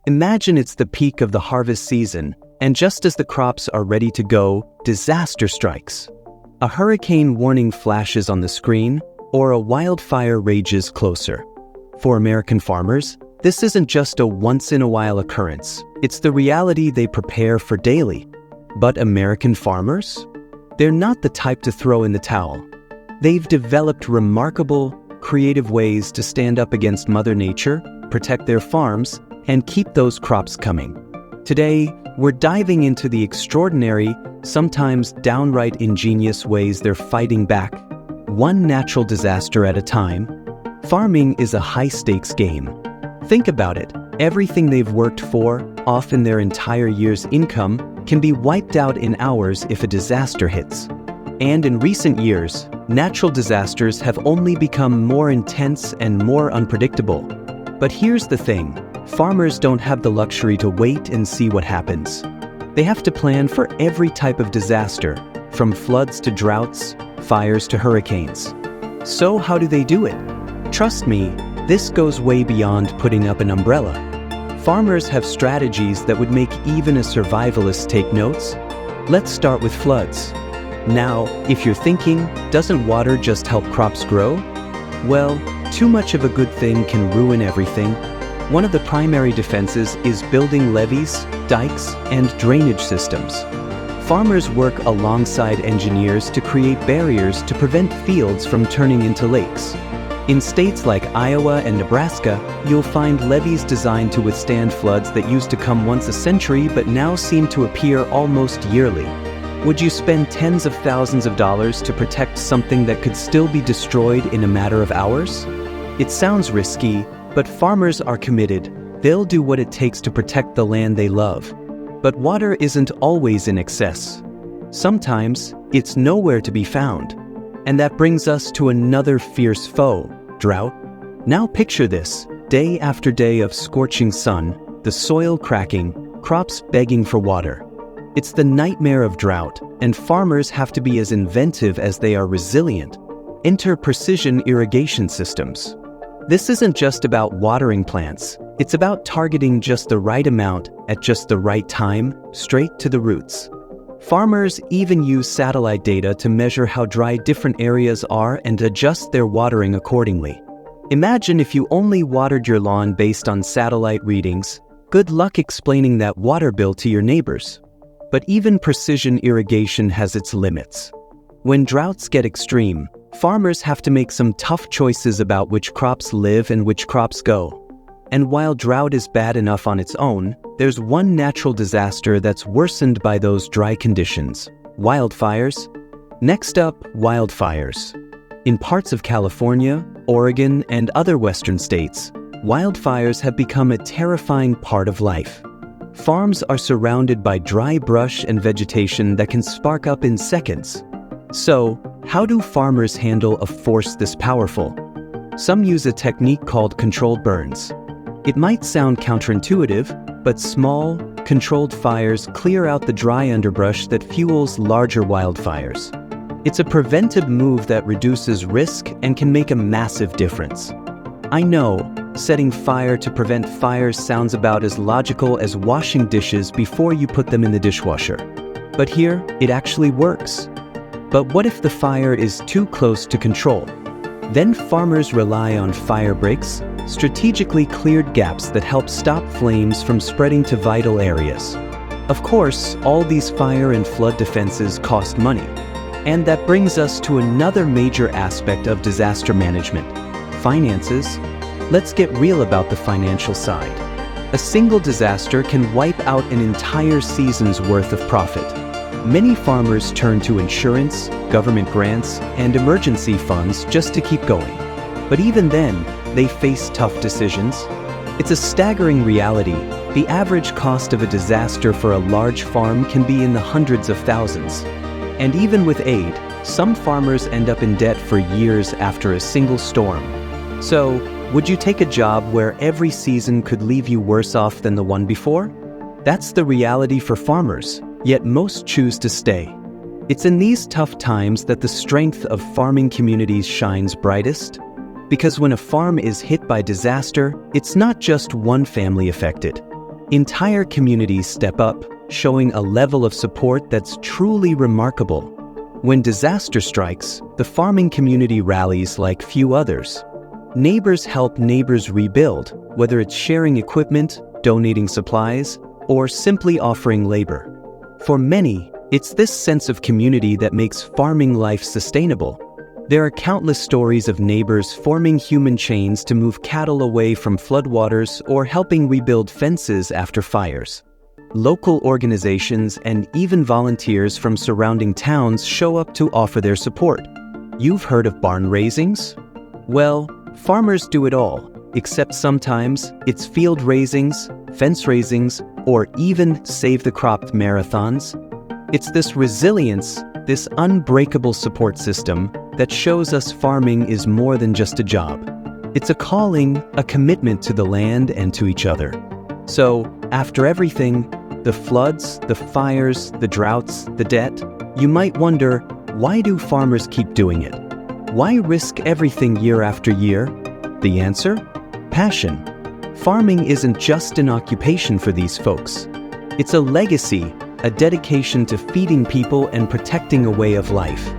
Imagine it's the peak of the harvest season, and just as the crops are ready to go, disaster strikes. A hurricane warning flashes on the screen, or a wildfire rages closer. For American farmers, this isn't just a once-in-a-while occurrence. It's the reality they prepare for daily. But American farmers? They're not the type to throw in the towel. They've developed remarkable, creative ways to stand up against Mother Nature, protect their farms, and keep those crops coming. Today, we're diving into the extraordinary, sometimes downright ingenious ways they're fighting back, one natural disaster at a time. Farming is a high-stakes game. Think about it. Everything they've worked for, often their entire year's income, can be wiped out in hours if a disaster hits. And in recent years, natural disasters have only become more intense and more unpredictable. But here's the thing. Farmers don't have the luxury to wait and see what happens. They have to plan for every type of disaster, from floods to droughts, fires to hurricanes. So how do they do it? Trust me, this goes way beyond putting up an umbrella. Farmers have strategies that would make even a survivalist take notes. Let's start with floods. Now, if you're thinking, doesn't water just help crops grow? Well, too much of a good thing can ruin everything. One of the primary defenses is building levees, dikes, and drainage systems. Farmers work alongside engineers to create barriers to prevent fields from turning into lakes. In states like Iowa and Nebraska, you'll find levees designed to withstand floods that used to come once a century but now seem to appear almost yearly. Would you spend tens of thousands of dollars to protect something that could still be destroyed in a matter of hours? It sounds risky, but farmers are committed. They'll do what it takes to protect the land they love. But water isn't always in excess. Sometimes it's nowhere to be found. And that brings us to another fierce foe, drought. Now picture this, day after day of scorching sun, the soil cracking, crops begging for water. It's the nightmare of drought, and farmers have to be as inventive as they are resilient. Enter precision irrigation systems. This isn't just about watering plants. It's about targeting just the right amount at just the right time, straight to the roots. Farmers even use satellite data to measure how dry different areas are and adjust their watering accordingly. Imagine if you only watered your lawn based on satellite readings. Good luck explaining that water bill to your neighbors. But even precision irrigation has its limits. When droughts get extreme, farmers have to make some tough choices about which crops live and which crops go. And while drought is bad enough on its own, there's one natural disaster that's worsened by those dry conditions: wildfires. Next up, wildfires. In parts of California, Oregon, and other western states, wildfires have become a terrifying part of life. Farms are surrounded by dry brush and vegetation that can spark up in seconds. So, how do farmers handle a force this powerful? Some use a technique called controlled burns. It might sound counterintuitive, but small, controlled fires clear out the dry underbrush that fuels larger wildfires. It's a preventive move that reduces risk and can make a massive difference. I know, setting fire to prevent fires sounds about as logical as washing dishes before you put them in the dishwasher. But here, it actually works. But what if the fire is too close to control? Then farmers rely on fire breaks, strategically cleared gaps that help stop flames from spreading to vital areas. Of course, all these fire and flood defenses cost money. And that brings us to another major aspect of disaster management: finances. Let's get real about the financial side. A single disaster can wipe out an entire season's worth of profit. Many farmers turn to insurance, government grants, and emergency funds just to keep going. But even then, they face tough decisions. It's a staggering reality. The average cost of a disaster for a large farm can be in the hundreds of thousands. And even with aid, some farmers end up in debt for years after a single storm. So, would you take a job where every season could leave you worse off than the one before? That's the reality for farmers, yet most choose to stay. It's in these tough times that the strength of farming communities shines brightest. Because when a farm is hit by disaster, it's not just one family affected. Entire communities step up, showing a level of support that's truly remarkable. When disaster strikes, the farming community rallies like few others. Neighbors help neighbors rebuild, whether it's sharing equipment, donating supplies, or simply offering labor. For many, it's this sense of community that makes farming life sustainable. There are countless stories of neighbors forming human chains to move cattle away from floodwaters or helping rebuild fences after fires. Local organizations and even volunteers from surrounding towns show up to offer their support. You've heard of barn raisings? Well, farmers do it all, except sometimes it's field raisings, fence raisings, or even save the crop marathons. It's this resilience, this unbreakable support system that shows us farming is more than just a job. It's a calling, a commitment to the land and to each other. So, after everything, the floods, the fires, the droughts, the debt, you might wonder, why do farmers keep doing it? Why risk everything year after year? The answer? Passion. Farming isn't just an occupation for these folks. It's a legacy, a dedication to feeding people and protecting a way of life.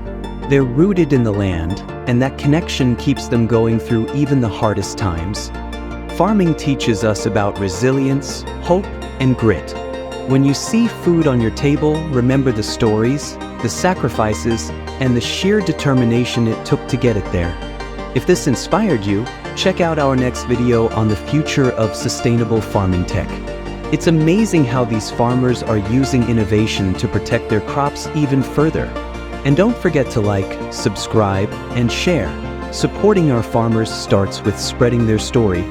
They're rooted in the land, and that connection keeps them going through even the hardest times. Farming teaches us about resilience, hope, and grit. When you see food on your table, remember the stories, the sacrifices, and the sheer determination it took to get it there. If this inspired you, check out our next video on the future of sustainable farming tech. It's amazing how these farmers are using innovation to protect their crops even further. And don't forget to like, subscribe, and share. Supporting our farmers starts with spreading their story